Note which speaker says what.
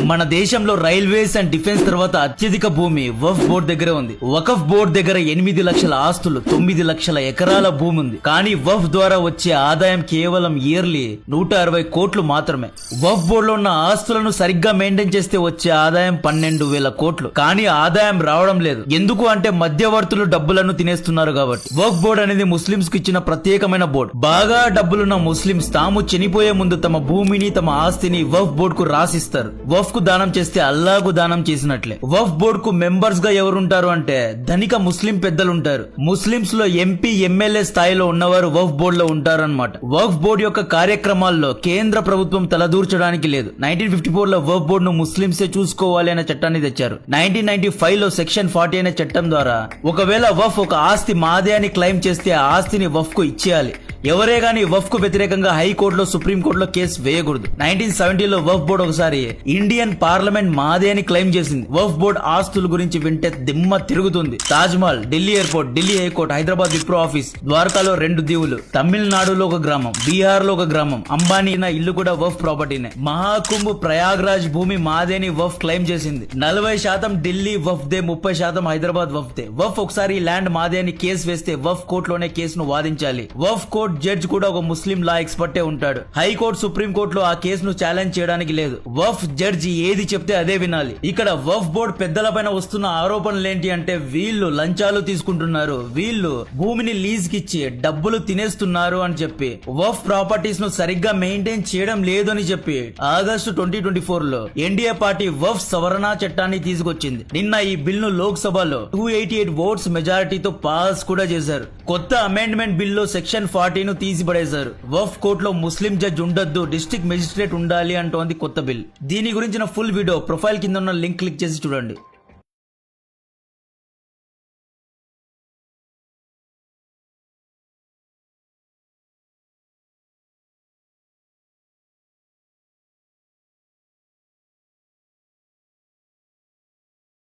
Speaker 1: మన దేశంలో railways and defence తర్వాత అత్యధిక భూమి వక్ఫ్ బోర్డు దగ్గర ఉంది. వకఫ్ బోర్డు దగ్గర 8 లక్షల ఆస్తులు, 9 లక్షల ఎకరాల భూమి ఉంది. కానీ వక్ఫ్ ద్వారా వచ్చే ఆదాయం కేవలం ఇయర్లీ 160 కోట్లు మాత్రమే. వక్ఫ్ బోర్డులో ఉన్న ఆస్తులను సరిగ్గా మెయింటైన్ చేస్తే వచ్చే ఆదాయం 12,000 కోట్లు. కానీ ఆదాయం రావడం లేదు. ఎందుకు అంటే మధ్యవర్తులు డబ్బులను తినేస్తున్నారు కాబట్టి. వక్ఫ్ బోర్డు అనేది ముస్లింస్ కి ఇచ్చిన ప్రత్యేకమైన బోర్డు. బాగా డబ్బులున్న ముస్లింస్ తాము చనిపోయే ముందు తమ భూమిని, తమ ఆస్తిని వక్ఫ్ బోర్డు కు రాసిస్తారు. వక్ఫ్ కు దానం చేస్తే అల్లాహకు దానం చేసినట్లే. వక్ఫ్ బోర్డు కు మెంబర్స్ గా ఎవరుంటారు అంటే ధనిక ముస్లిం పెద్దలు ఉంటారు. ముస్లింస్ లో ఎంపీ, ఎమ్మెల్యే స్థాయిలో ఉన్నవారు వక్ఫ్ బోర్డు లో ఉంటారన్నమాట. వక్ఫ్ బోర్డు యొక్క కార్యక్రమాల్లో కేంద్ర ప్రభుత్వం తలదూర్చడానికి లేదు. 1954 లో వక్ఫ్ బోర్డు ను ముస్లింసే చూసుకోవాలి అనే చట్టాన్ని తెచ్చారు. 1995 లో సెక్షన్ 40 అనే చట్టం ద్వారా ఒకవేళ వక్ఫ్ ఒక ఆస్తి మాదే అని క్లెయిమ్ చేస్తే ఆ ఆస్తిని వక్ఫ్ కు ఇచ్చేయాలి. ఎవరే గాని వక్ఫ్ కు వ్యతిరేకంగా హైకోర్టులో, సుప్రీంకోర్టులో కేసు వేయకూడదు. 1970 లో వక్ఫ్ బోర్డు ఒకసారి ఇండియన్ పార్లమెంట్ మాదే అని క్లెయిమ్ చేసింది. వక్ఫ్ బోర్డు ఆస్తుల గురించి వింటే దిమ్మ తిరుగుతుంది. Taj Mahal, Delhi airport, Delhi high court, Hyderabad Wipro office, ద్వారకాలో 2 దీవులు, తమిళనాడులో ఒక గ్రామం, బీహార్ లో ఒక గ్రామం, అంబానీ ఇల్లు కూడా వక్ఫ్ ప్రాపర్టీనే. మహాకుంభ్ ప్రయాగ్రాజ్ భూమి మాదేని వక్ఫ్ క్లెయిమ్ చేసింది. 40% ఢిల్లీ వక్ఫ్ దే, 30% హైదరాబాద్ వక్ఫ్ దే. వక్ఫ్ ఒకసారి ఈ ల్యాండ్ మాదే అని కేసు వేస్తే వక్ఫ్ కోర్టులోనే కేసును వాదించాలి. వక్ఫ్ కోర్టు జడ్జ్ కూడా ఒక ముస్లిం లా ఎక్స్పర్టే ఉంటాడు. హైకోర్టు, సుప్రీం కోర్టులో ఆ కేసును ఛాలెంజ్ చేయడానికి లేదు. వక్ఫ్ జడ్జి ఏది చెప్తే అదే వినాలి. ఇక్కడ వక్ఫ్ బోర్డు పెద్దలపైన వస్తున్న ఆరోపణలు ఏంటి అంటే వీళ్ళు లంచాలు తీసుకుంటున్నారు, వీళ్ళు భూమిని లీజ్ కిచ్చి డబ్బులు తినేస్తున్నారు అని చెప్పి, వక్ఫ్ ప్రాపర్టీస్ ను సరిగ్గా మెయింటైన్ చేయడం లేదు అని చెప్పి ఆగస్టు 2024 లో ఎన్డీఏ పార్టీ వక్ఫ్ సవరణ చట్టాన్ని తీసుకొచ్చింది. నిన్న ఈ బిల్ ను లోక్ సభలో 288 ఓట్స్ మెజారిటీతో పాస్ కూడా చేశారు. కొత్త అమెండ్మెంట్ బిల్ లో సెక్షన్ 40 ను తీసిపడేశారు. వక్ఫ్ కోర్టులో ముస్లిం జడ్జ్ ఉండొద్దు, డిస్ట్రిక్ట్ మెజిస్ట్రేట్ ఉండాలి అంటోంది కొత్త బిల్. దీని గురించిన ఫుల్ వీడియో ప్రొఫైల్ కింద ఉన్న లింక్ క్లిక్ చేసి చూడండి.